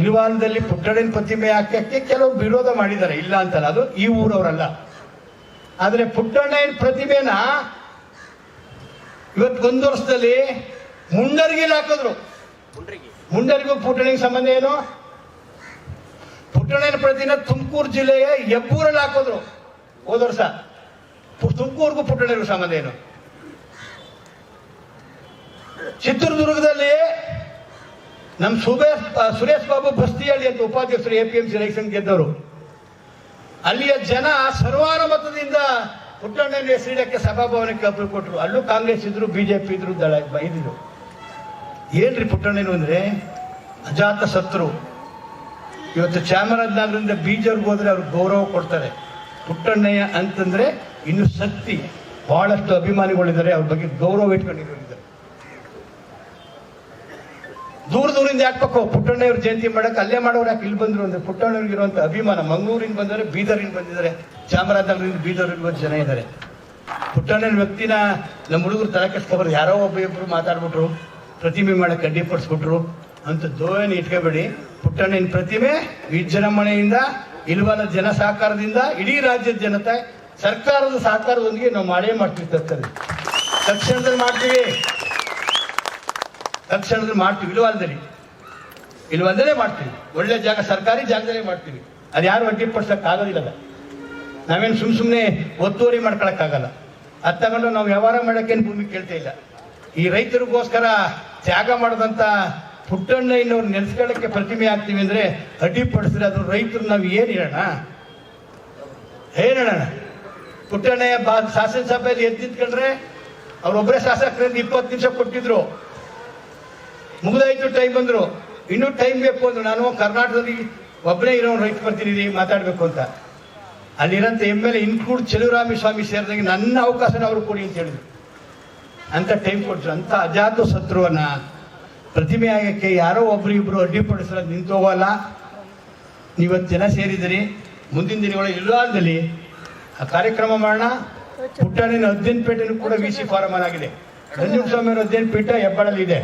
ಇಲ್ವಾಲದಲ್ಲಿ ಪುಟ್ಟಣ್ಣನ ಪ್ರತಿಮೆ ಹಾಕಕ್ಕೆ ಕೆಲವು ವಿರೋಧ ಮಾಡಿದ್ದಾರೆ, ಇಲ್ಲ ಅಂತಲ್ಲ, ಅದು ಈ ಊರವರಲ್ಲ. ಆದ್ರೆ ಪುಟ್ಟಣ್ಣನ ಪ್ರತಿಮೆನ ಇವತ್ತು 1 ವರ್ಷದಲ್ಲಿ ಮುಂಡರ್ಗಿಲ್ ಹಾಕಿದ್ರು. ಮುಂಡರಿಗೂ ಪುಟ್ಟಣ್ಣನಿಗೆ ಸಂಬಂಧ ಏನು? ಪುಟ್ಟಣ್ಣನ ಪ್ರತಿನ ತುಮಕೂರು ಜಿಲ್ಲೆಯ ಹೆಬ್ಬೂರಲ್ಲಿ ಹಾಕಿದ್ರು ಹೋದ ವರ್ಷ. ತುಮಕೂರಿಗೂ ಪುಟ್ಟಣ್ಣನಿಗೂ ಸಂಬಂಧ ಏನು? ಚಿತ್ರದುರ್ಗದಲ್ಲಿ ನಮ್ಮ ಸುರೇಶ್ ಬಾಬು ಬಸ್ತಿಹಳ್ಳಿ ಅಂತ ಉಪಾಧ್ಯಕ್ಷರು APMC ರೈತ ಸಂಘ ಗೆದ್ದವರು. ಅಲ್ಲಿಯ ಜನ ಸರ್ವಾನುಮತದಿಂದ ಪುಟ್ಟಣ್ಣನ ಹೆಸರಿಡಕ್ಕೆ ಸಭಾಭವನಕ್ಕೆ ಅಪ್ರೂವ್ ಕೊಟ್ಟರು. ಅಲ್ಲೂ ಕಾಂಗ್ರೆಸ್ ಇದ್ರು, BJP ಇದ್ರು, ದಳ ಇದ್ರು. ಏನ್ರಿ ಪುಟ್ಟಣ್ಣನು ಅಂದ್ರೆ ಅಜಾತ ಶತ್ರು. ಇವತ್ತು ಚಾಮರಾಜನಗರದಿಂದ ಬೀಜರ್ಗೆ ಹೋದ್ರೆ ಅವ್ರಿಗೆ ಗೌರವ ಕೊಡ್ತಾರೆ. ಪುಟ್ಟಣ್ಣಯ್ಯ ಅಂತಂದ್ರೆ ಇನ್ನು ಶಕ್ತಿ, ಬಹಳಷ್ಟು ಅಭಿಮಾನಿಗಳಿದ್ದಾರೆ, ಅವ್ರ ಬಗ್ಗೆ ಗೌರವ ಇಟ್ಕೊಂಡಿದ್ದಾರೆ. ದೂರದಿಂದ ಯಾಕಬೇಕು ಪುಟ್ಟಣ್ಣವ್ರ ಜಯಂತಿ ಮಾಡಕ್ಕೆ, ಅಲ್ಲೇ ಮಾಡೋರು ಯಾಕೆ ಇಲ್ಲಿ ಬಂದ್ರು ಅಂದ್ರೆ ಪುಟ್ಟಣ್ಣವ್ರಿಗೆ ಇರುವಂತ ಅಭಿಮಾನ. ಮಂಗಳೂರಿಂದ ಬಂದರೆ, ಬೀದರಿಂದ ಬಂದಿದ್ದಾರೆ, ಚಾಮರಾಜನಗರದಿಂದ ಬೀದರ್ ಜನ ಇದ್ದಾರೆ. ಪುಟ್ಟಣ್ಣನ ವ್ಯಕ್ತಿನ ನಮ್ಮ ಹುಡುಗರು ತಲೆ ಕೆಡಿಸ್ಕೊಬಾರ್ದು. ಯಾರೋ ಒಬ್ಬರು ಮಾತಾಡ್ಬಿಟ್ರು, ಪ್ರತಿಮೆ ಮಾಡಕ್ಕೆ ಅಡ್ಡಿಪಡಿಸ್ಬಿಟ್ರು ಅಂತ ದೋಣಿ ಇಟ್ಕೋಬೇಡಿ. ಪುಟ್ಟಣ್ಣನ ಪ್ರತಿಮೆ ವಿಜೃಂಭಣೆಯಿಂದ, ಇಲ್ವಾಲ ಜನ ಸಹಕಾರದಿಂದ, ಇಡೀ ರಾಜ್ಯದ ಜನತೆ ಸರ್ಕಾರದ ಸಹಕಾರದೊಂದಿಗೆ ನಾವು ಮಾಡೇ ಮಾಡ್ತೀವಿ. ತಕ್ಷಣದಲ್ಲಿ ಮಾಡ್ತೀವಿ. ಇಲ್ವಾಲದಲ್ಲೇ ಮಾಡ್ತೀವಿ. ಒಳ್ಳೆ ಜಾಗ, ಸರ್ಕಾರಿ ಜಾಗದಲ್ಲೇ ಮಾಡ್ತೀವಿ. ಅದು ಯಾರು ಅಡ್ಡಿಪಡಿಸಕ್ ಆಗೋದಿಲ್ಲ. ನಾವೇನು ಸುಮ್ಮನೆ ಒತ್ತುವರಿ ಮಾಡ್ಕೊಳಕ್ಕಾಗಲ್ಲ. ಅದು ತಗೊಂಡು ನಾವು ವ್ಯವಹಾರ ಮಾಡೋಕ್ಕೇನು ಭೂಮಿ ಕೇಳ್ತಾ ಇಲ್ಲ. ಈ ರೈತರಿಗೋಸ್ಕರ ತ್ಯಾಗ ಮಾಡಿದಂತ ಪುಟ್ಟಣ್ಣಯ್ಯನವ್ರು ನೆನೆಸ್ಕೊಳ್ಳಕ್ಕೆ ಪ್ರತಿಮೆ ಆಗ್ತೀವಿ ಅಂದ್ರೆ ಅಡ್ಡಿಪಡಿಸಿದ್ರೆ ಅದು ರೈತರು ನಾವು ಏನ್ ಹೇಳೋಣ? ಪುಟ್ಟಣ್ಣಯ್ಯ ಶಾಸನ ಸಭೆಯಲ್ಲಿ ಎದ್ದಿದ್ಕೊಂಡ್ರೆ ಅವ್ರೊಬ್ಬರೇ ಶಾಸಕರಿಂದ 20 ನಿಮಿಷ ಕೊಟ್ಟಿದ್ರು, ಮುಗಿದಾಯ್ತು, ಟೈಮ್ ಬಂದ್ರು. ಇನ್ನೂ ಟೈಮ್ ಬೇಕು ಅಂದ್ರು. ನಾನು ಕರ್ನಾಟಕದಲ್ಲಿ ಒಬ್ಬನೇ ಇರೋ ರೈತ ಪ್ರತಿನಿಧಿ ಮಾತಾಡ್ಬೇಕು ಅಂತ. ಅಲ್ಲಿರೋಂಥ MLA ಇನ್ಕ್ಲೂಡ್ ಚೆಲುವರಾಮಸ್ವಾಮಿ ಸೇರಿದಂಗೆ ನನ್ನ ಅವಕಾಶನ ಅವರು ಕೊಡಿ ಅಂತ ಹೇಳಿದ್ರು. ಅಂತ ಟೈಮ್ ಕೊಟ್ಟರು. ಅಂತ ಅಜಾತ ಶತ್ರುವನ್ನ ಪ್ರತಿಮೆ ಆಗಕ್ಕೆ ಯಾರೋ ಒಬ್ರು ಇಬ್ರು ಅಡ್ಡಿಪಡಿಸೋದು ನಿಂತೋಗಲ್ಲ. ನೀವತ್ತು ಜನ ಸೇರಿದಿರಿ. ಮುಂದಿನ ದಿನಗಳ ಇಲ್ವಾಲದಲ್ಲಿ ಆ ಕಾರ್ಯಕ್ರಮ ಮಾಡೋಣ. ಪುಟ್ಟಣ್ಣನ 18 ಪೇಟೆನೂ ಕೂಡ VC ಫಾರಂ ಆಗಿದೆ. ನಂಜುಸ್ವಾಮಿ ಅವರ 18 ಪೀಠ ಹೆಬ್ಬಾಳಲ್ಲಿ ಇದೆ.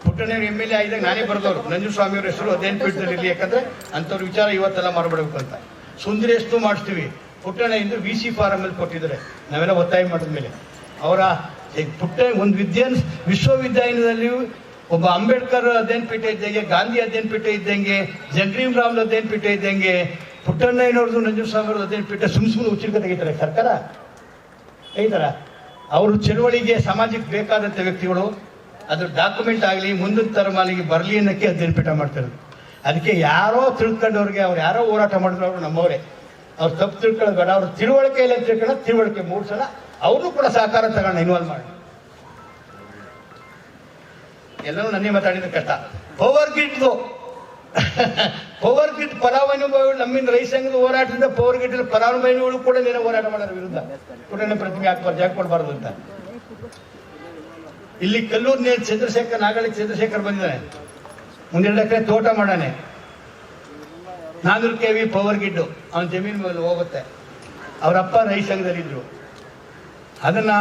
ಪುಟ್ಟಣ್ಣವ್ರ MLA ಆಗಿದಾಗ ನಾನೇ ಬರೆದವರು, ನಂಜುಸ್ವಾಮಿ ಅವ್ರ ಹೆಸರು 18 ಪೀಠದಲ್ಲಿ ಇರಲಿ, ಯಾಕಂದ್ರೆ ಅಂಥವ್ರ ವಿಚಾರ ಇವತ್ತೆಲ್ಲ ಮಾಡಬೇಕು ಅಂತ. ಸುಂದರೇಶ್ನು ಮಾಡಿಸ್ತೀವಿ. ಪುಟ್ಟಣ್ಣ ಇಂದು VC ಫಾರಂ ಅಲ್ಲಿ ಕೊಟ್ಟಿದ್ದಾರೆ. ನಾವೆಲ್ಲ ಒತ್ತಾಯ ಮಾಡಿದ ಮೇಲೆ ಅವರ ಪುಟ್ಟ ಒಂದು ವಿಶ್ವವಿದ್ಯಾಲಯದಲ್ಲಿ ಒಬ್ಬ ಅಂಬೇಡ್ಕರ್ ಅಧ್ಯಯನ ಪೀಠ ಇದ್ದಂಗೆ, ಗಾಂಧಿ ಅಧ್ಯಯನ ಪೀಠ ಇದ್ದಂಗೆ, ಜಗಜೀವನ್ ರಾಮ್ ಅಧ್ಯಯನ ಪೀಠ ಇದ್ದಂಗೆ, ಪುಟ್ಟಣ್ಣಯ್ಯನವ್ರದ್ದು ನಂಜುಸ್ವಾಮಿ ಅಧ್ಯಯನ ಪೀಠ ಸುಮ್ಮನೆ ಉಚಿತ ತೆಗಿತಾರೆ ಸರ್ಕಾರ ತೆಗಿತಾರ? ಅವರು ಚಳುವಳಿಗೆ ಸಮಾಜಕ್ಕೆ ಬೇಕಾದಂಥ ವ್ಯಕ್ತಿಗಳು, ಅದು ಡಾಕ್ಯುಮೆಂಟ್ ಆಗಲಿ ಮುಂದಿನ ತರಮಾಲಿಗೆ ಬರಲಿ ಅನ್ನೋಕ್ಕೆ ಅಧ್ಯಯನ ಪೀಠ ಮಾಡ್ತಾರೆ. ಅದಕ್ಕೆ ಯಾರೋ ತಿಳ್ಕೊಂಡವ್ರಿಗೆ ಅವ್ರು ಯಾರೋ ಹೋರಾಟ ಮಾಡಿದ್ರು ಅವರು ನಮ್ಮವರೇ. ಅವ್ರು ತಪ್ಪು ತಿಳ್ಕೊಳ್ಳೋದು ಬೇಡ, ಅವ್ರು ತಿಳುವಳಿಕೆ ಇಲ್ಲ ತಿಳ್ಕೊಳ್ಳೋ ತಿಳುವಳಿಕೆ ಮೂಡಿಸೋಣ, ಅವ್ರನ್ನೂ ಕೂಡ ಸಹಕಾರ ತಗೊಂಡು ಇನ್ವಾಲ್ವ್ ಮಾಡಿ. ಎಲ್ಲರೂ ನನ್ನೇ ಮಾತಾಡಿದ ಕಷ್ಟ. ಪವರ್ ಗ್ರಿಡ್ ಫಲಾನುಭವಿಗಳು ನಮ್ಮಿಂದ ರೈತ ಸಂಘದ ಹೋರಾಟದಿಂದ ಪವರ್ ಗ್ರಿಡ್ ಫಲಾನುಭವಿಗಳು ಕೂಡ ನೇರ ಹೋರಾಟ ಮಾಡೋದ್ರ ವಿರುದ್ಧ ಕೂಡಲೇ ಪ್ರತಿಮೆ ಹಾಕ್ಬಾರ್ದು, ಜಾಗ ಕೊಡಬಾರ್ದು ಅಂತ. ಇಲ್ಲಿ ಕಲ್ಲೂರಿನ ನಾಗಳಿ ಚಂದ್ರಶೇಖರ್ ಬಂದಿದ್ದಾನೆ, ಒಂದೆರಡು ಎಕರೆ ತೋಟ ಮಾಡಾನೆ, 400 KV ಪವರ್ ಗಿಡ್ಡು ಅವನ ಜಮೀನು ಮೇಲೆ ಹೋಗುತ್ತೆ. ಅವರಪ್ಪ ರೈತ ಸಂಘದಲ್ಲಿದ್ರು, ಅದನ್ನ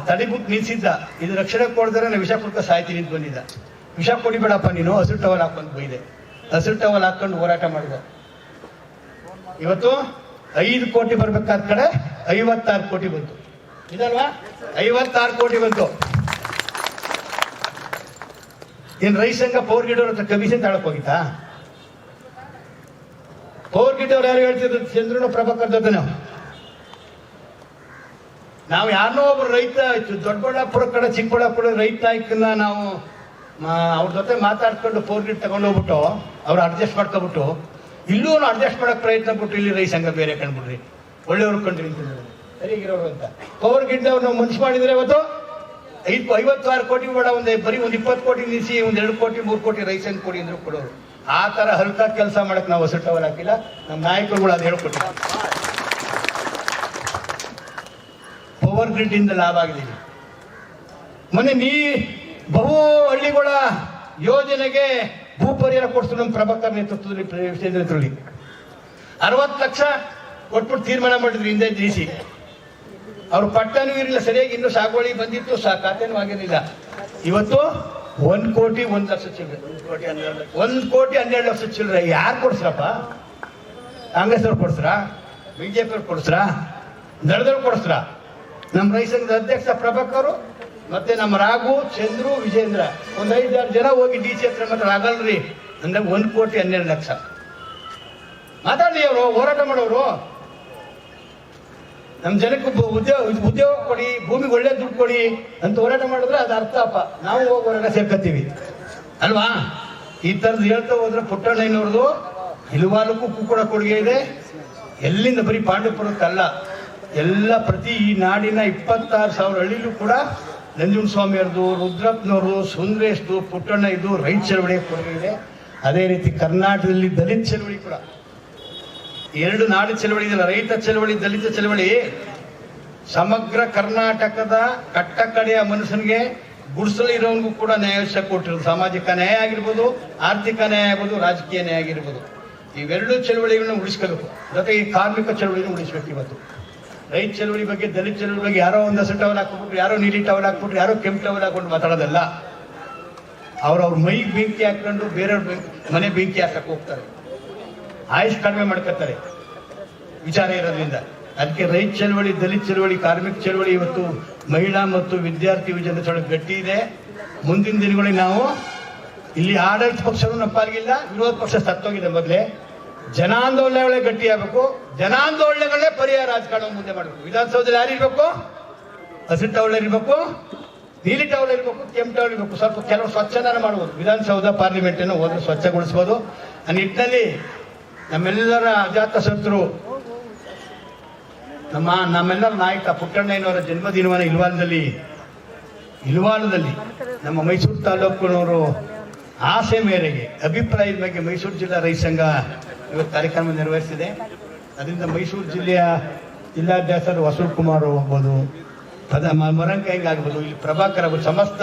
ತಡಿಬುಟ್ಟು ನಿಲ್ಸಿದ್ದ. ಇದು ರಕ್ಷಣೆ ಕೊಡಿದ್ರೆ ನಾನು ವಿಷ ಕುಡ್ಕ ಸಾಯ್ತೀನಿ ಅಂತ ಬಂದಿದ್ದ. ವಿಷ ಕೊಡಿಬೇಡಪ್ಪ ನೀನು, ಹಸಿರು ಟವಲ್ ಹಾಕೊಂಡು ಬೈದೆ. ಹಸಿರು ಟವಲ್ ಹಾಕೊಂಡು ಹೋರಾಟ ಮಾಡಿದ. ಇವತ್ತು 5 ಕೋಟಿ ಬರ್ಬೇಕಾದ ಕಡೆ 56 ಕೋಟಿ ಬಂತು. ಇದಲ್ವಾ 56 ಕೋಟಿ ಬಂತು. ಏನ್ ರೈತ ಸಂಘ ಪವರ್ ಗಿಡವ್ರ ಹತ್ರ ಕಮಿಷನ್ ತಾಳಕ್ ಹೋಗಿತ್ತಾ? ಪವರ್ ಗಿಡವ್ರು ಯಾರು ಹೇಳ್ತಿದ್ರು? ಚಂದ್ರನ ಪ್ರಭಾಕರ್ ಜೊತೆ ನಾವು ಯಾರನ್ನೋ ಒಬ್ರು ರೈತ ದೊಡ್ಡಬಳ್ಳಾಪುರ ಕಡೆ ಚಿಕ್ಕಬಳ್ಳಾಪುರ ರೈತ ನಾಯಕನ್ನ ನಾವು ಅವ್ರ ಜೊತೆ ಮಾತಾಡ್ಕೊಂಡು ಪವರ್ ಗಿಡ್ ತಗೊಂಡು ಹೋಗ್ಬಿಟ್ಟು ಅವ್ರು ಅಡ್ಜಸ್ಟ್ ಮಾಡ್ಕೊಬಿಟ್ಟು ಇಲ್ಲೂ ಅಡ್ಜಸ್ಟ್ ಮಾಡಕ್ ಪ್ರಯತ್ನ ಪಟ್ಟು ಇಲ್ಲಿ ರೈತ ಸಂಘ ಬೇರೆ ಕಂಡ್ಬಿಡ್ರಿ, ಒಳ್ಳೆಯವ್ರು ಕಂಡ್ರಿ ನಿಂತಿದ್ರು ಸರಿಗಿರೋರು ಅಂತ. ಪವರ್ ಗಿಡ್ ಅವ್ರು ನಾವು ಮನ್ಸು ಮಾಡಿದ್ರೆ ಇವತ್ತು 56 ಕೋಟಿ ಬೇಡ, ಬರೀ ಒಂದು 20 ಕೋಟಿ ನಿಲ್ಲಿಸಿ 1-2 ಕೋಟಿ 3 ಕೋಟಿ ರೈತ ಸಂಘ ಕೊಡಿ ಅಂದ್ರು ಕೊಡೋರು. ಆ ತರ ಹಲ್ಕ ಕೆಲಸ ಮಾಡಕ್ ನಾವು ಹಸಿರು ಟವಲ್ ಹಾಕಿಲ್ಲ. ನಮ್ಮ ನಾಯಕರುಗಳು ಅದು ಹೇಳ್ಕೊಟ್ಟಿಲ್ಲ. ಪವರ್ ಗ್ರಿಡ್ ಇಂದ ಲಾಭ ಆಗಿದ್ದೀವಿ. ಮೊನ್ನೆ ಬಹು ಹಳ್ಳಿಗಳ ಯೋಜನೆಗೆ ಭೂ ಪರಿಹಾರ ಕೊಡಿಸಿದ್ರು ನಮ್ಮ ಪ್ರಭಾಕರ್ ನೇತೃತ್ವದಲ್ಲಿ 60 ಲಕ್ಷ ಕೊಟ್ಬಿಟ್ಟು ತೀರ್ಮಾನ ಮಾಡಿದ್ರು ಹಿಂದೆ ಡಿಸಿ. ಅವ್ರು ಪಟ್ಟನೂ ಇರಲಿಲ್ಲ ಸರಿಯಾಗಿ, ಇನ್ನು ಸಾಗುವಳಿ ಬಂದಿತ್ತು, ಖಾತೆನೂ ಆಗಿರಲಿಲ್ಲ. ಇವತ್ತು 1 ಕೋಟಿ 1 ಲಕ್ಷ ಚಿಲ್ಲರೆ, 1 ಕೋಟಿ 12 ಲಕ್ಷ ಚಿಲ್ಲರೆ ಯಾರು ಕೊಡ್ಸ್ರಪ್ಪ? ಕಾಂಗ್ರೆಸ್ ಅವ್ರು ಕೊಡ್ಸ್ರಾ? ಬಿಜೆಪಿ ಅವ್ರು ಕೊಡ್ಸ್ರಾ? ದಳದವ್ರು ಕೊಡ್ಸ್ರಾ? ನಮ್ಮ ರೈತ ಸಂಘದ ಅಧ್ಯಕ್ಷ ಪ್ರಭಾಕರ್ ಮತ್ತೆ ನಮ್ಮ ರಾಘು, ಚಂದ್ರು, ವಿಜೇಂದ್ರ ಒಂದು 5-6 ಜನ ಹೋಗಿ ಡಿಸಿ ಹತ್ರ ಮಾತ್ರ ಆಗಲ್ರಿ ಅಂದ್ರೆ 1 ಕೋಟಿ 12 ಲಕ್ಷ ಮಾತಾಡಿ. ಅವರು ಹೋರಾಟ ಮಾಡೋರು ನಮ್ಮ ಜನಕ್ಕೆ ಉದ್ಯೋಗ ಕೊಡಿ, ಭೂಮಿಗೆ ಒಳ್ಳೆ ದುಡ್ಡು ಕೊಡಿ ಅಂತ ಹೋರಾಟ ಮಾಡಿದ್ರೆ ಅದು ಅರ್ಥಪ್ಪ. ನಾವು ಹೋಗಿ ಹೋರಾಟ ಸೇರ್ಕತ್ತೀವಿ ಅಲ್ವಾ? ಈ ತರದ್ ಹೇಳ್ತಾ ಹೋದ್ರೆ ಪುಟ್ಟಣ್ಣಯ್ಯನವ್ರದ್ದು ಇಲ್ವಾಲಕ್ಕೂ ಕೂಡ ಕೊಡುಗೆ ಇದೆ. ಎಲ್ಲಿಂದ ಬರೀ ಪಾಂಡವಪುರಕ್ಕಲ್ಲ, ಎಲ್ಲ ಪ್ರತಿ ಈ ನಾಡಿನ 26,000 ಹಳ್ಳಿಲೂ ಕೂಡ ನಂಜುಂಡಸ್ವಾಮಿಯವ್ರದ್ದು, ರುದ್ರಪ್ಪನವ್ರದ್ದು, ಸುಂದರೇಶ್ದು, ಪುಟ್ಟಣ್ಣ ಇದು ರೈತ ಚಳವಳಿ ಕೊಡುಗೆ ಇದೆ. ಅದೇ ರೀತಿ ಕರ್ನಾಟಕದಲ್ಲಿ ದಲಿತ ಚಳವಳಿ ಕೂಡ, 2 ನಾಡು ಚಳವಳಿ ಇದೆಯಲ್ಲ, ರೈತ ಚಳವಳಿ, ದಲಿತ ಚಳವಳಿ, ಸಮಗ್ರ ಕರ್ನಾಟಕದ ಕಟ್ಟ ಕಡೆಯ ಮನುಷ್ಯನಿಗೆ ಗುಡಿಸಲು ಇರೋನ್ಗೂ ಕೂಡ ನ್ಯಾಯ ಕೊಟ್ಟಿರೋದು. ಸಾಮಾಜಿಕ ನ್ಯಾಯ ಆಗಿರ್ಬೋದು, ಆರ್ಥಿಕ ನ್ಯಾಯ ಆಗಿರ್ಬೋದು, ರಾಜಕೀಯ ನ್ಯಾಯ ಆಗಿರ್ಬೋದು. ಇವೆರಡು ಚಳವಳಿಗಳನ್ನ ಉಳಿಸ್ಕೋಬೇಕು. ಜೊತೆಗೆ ಈ ಕಾರ್ಮಿಕ ಚಳವಳಿನ ಉಳಿಸ್ಬೇಕು. ಇವತ್ತು ರೈತ ಚಳವಳಿ ಬಗ್ಗೆ, ದಲಿತ ಚಳವಳಿ ಬಗ್ಗೆ ಯಾರೋ ಒಂದು ಹಸಿರು ಟವಲ್ ಹಾಕ್ಬಿಟ್ರು, ಯಾರೋ ನೀಲಿ ಟವಲ್ ಹಾಕ್ಬಿಟ್ರು, ಯಾರೋ ಕೆಂಪು ಟವಲ್ ಹಾಕೊಂಡು ಮಾತಾಡೋದಲ್ಲ. ಅವ್ರ ಮೈಗೆ ಬೆಂಕಿ ಹಾಕೊಂಡು ಬೇರೆಯವ್ರ ಮನೆ ಬೆಂಕಿ ಹಾಕಕ್ಕೆ ಹೋಗ್ತಾರೆ, ಆಯುಷ್ ಕಡಿಮೆ ಮಾಡ್ಕೊತಾರೆ ವಿಚಾರ ಇರೋದ್ರಿಂದ. ಅದಕ್ಕೆ ರೈತ ಚಳವಳಿ, ದಲಿತ ಚಳವಳಿ, ಕಾರ್ಮಿಕ ಚಳವಳಿ, ಇವತ್ತು ಮಹಿಳಾ ಮತ್ತು ವಿದ್ಯಾರ್ಥಿ ವಿಜಯದ ಚಳವಳಿ ಗಟ್ಟಿ ಇದೆ. ಮುಂದಿನ ದಿನಗಳಲ್ಲಿ ನಾವು ಇಲ್ಲಿ ಆಡಳಿತ ಪಕ್ಷವೂ ನಮ್ಮ ಪಾಲ್ಗಿಲ್ಲ, ವಿರೋಧ ಪಕ್ಷ ಸತ್ತೋಗಿದೆ. ಮೊದಲೇ ಜನಾಂದೋಲನಗಳೇ ಗಟ್ಟಿ ಆಗಬೇಕು. ಜನಾಂದೋಲನಗಳೇ ಪರಿಹಾರ ರಾಜಕಾರಣ ಮುಂದೆ ಮಾಡಬೇಕು. ವಿಧಾನಸೌಧದಲ್ಲಿ ಯಾರಿರ್ಬೇಕು? ಹಸಿರು ಟವಲ್ ಇರಬೇಕು, ನೀಲಿ ಟವಲ್ ಇರಬೇಕು, ಕೆಂಪು ಟವಲ್ ಇರಬೇಕು. ಸ್ವಲ್ಪ ಕೆಲವು ಸ್ವಚ್ಛನ ಮಾಡುವುದು. ವಿಧಾನಸೌಧ, ಪಾರ್ಲಿಮೆಂಟ್ ಅನ್ನು ಹೋದ್ರೆ ಸ್ವಚ್ಛಗೊಳಿಸಬಹುದು. ಆ ನಿಟ್ಟಿನಲ್ಲಿ ನಮ್ಮೆಲ್ಲರ ಅಜಾತ ಶತ್ರು, ನಮ್ಮೆಲ್ಲರ ನಾಯಕ ಪುಟ್ಟಣ್ಣಯ್ಯನವರ ಜನ್ಮದಿನವನ್ನು ಇಲ್ವಾಲದಲ್ಲಿ ನಮ್ಮ ಮೈಸೂರು ತಾಲೂಕಿನವರು ಆಸೆ ಮೇರೆಗೆ, ಅಭಿಪ್ರಾಯದ ಬಗ್ಗೆ ಮೈಸೂರು ಜಿಲ್ಲಾ ರೈತ ಸಂಘ ಇವತ್ತು ಕಾರ್ಯಕ್ರಮ ನಿರ್ವಹಿಸಿದೆ. ಅದರಿಂದ ಮೈಸೂರು ಜಿಲ್ಲೆಯ ಜಿಲ್ಲಾಧ್ಯಕ್ಷರು ವಸೂಲ್ ಕುಮಾರ್ ಆಗ್ಬೋದು, ಮೊರಂಕೈಂಗ್ ಆಗ್ಬೋದು, ಇಲ್ಲಿ ಪ್ರಭಾಕರ್ ಆಗ್ಬೋದು, ಸಮಸ್ತ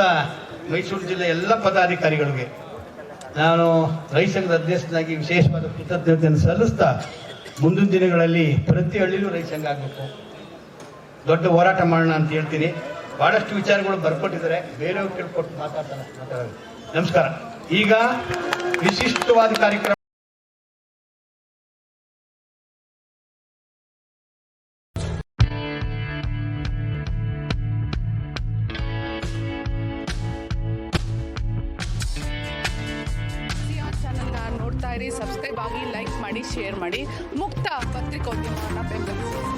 ಮೈಸೂರು ಜಿಲ್ಲೆಯ ಎಲ್ಲ ಪದಾಧಿಕಾರಿಗಳಿಗೆ ನಾನು ರೈತ ಸಂಘದ ಅಧ್ಯಕ್ಷನಾಗಿ ವಿಶೇಷವಾದ ಕೃತಜ್ಞತೆಯನ್ನು ಸಲ್ಲಿಸ್ತಾ, ಮುಂದಿನ ದಿನಗಳಲ್ಲಿ ಪ್ರತಿ ಹಳ್ಳಿಲೂ ರೈತ ಸಂಘ ಆಗಬೇಕು, ದೊಡ್ಡ ಹೋರಾಟ ಮಾಡೋಣ ಅಂತ ಹೇಳ್ತೀನಿ. ಬಹಳಷ್ಟು ವಿಚಾರಗಳು ಬರ್ಕೊಟ್ಟಿದ್ದಾರೆ, ಬೇರೆಯವ್ರು ಕೇಳ್ಕೊಟ್ಟು ಮಾತಾಡೋದು. ನಮಸ್ಕಾರ. ಈಗ ವಿಶಿಷ್ಟವಾದ ಕಾರ್ಯಕ್ರಮ ನೋಡ್ತಾ ಇರಿ, ಸಬ್ಸ್ಕ್ರೈಬ್ ಆಗಿ, ಲೈಕ್ ಮಾಡಿ, ಶೇರ್ ಮಾಡಿ. ಮುಕ್ತ ಪತ್ರಿಕೋದ್ಯಮವನ್ನು ಬೆಂಬಲಿಸಿ.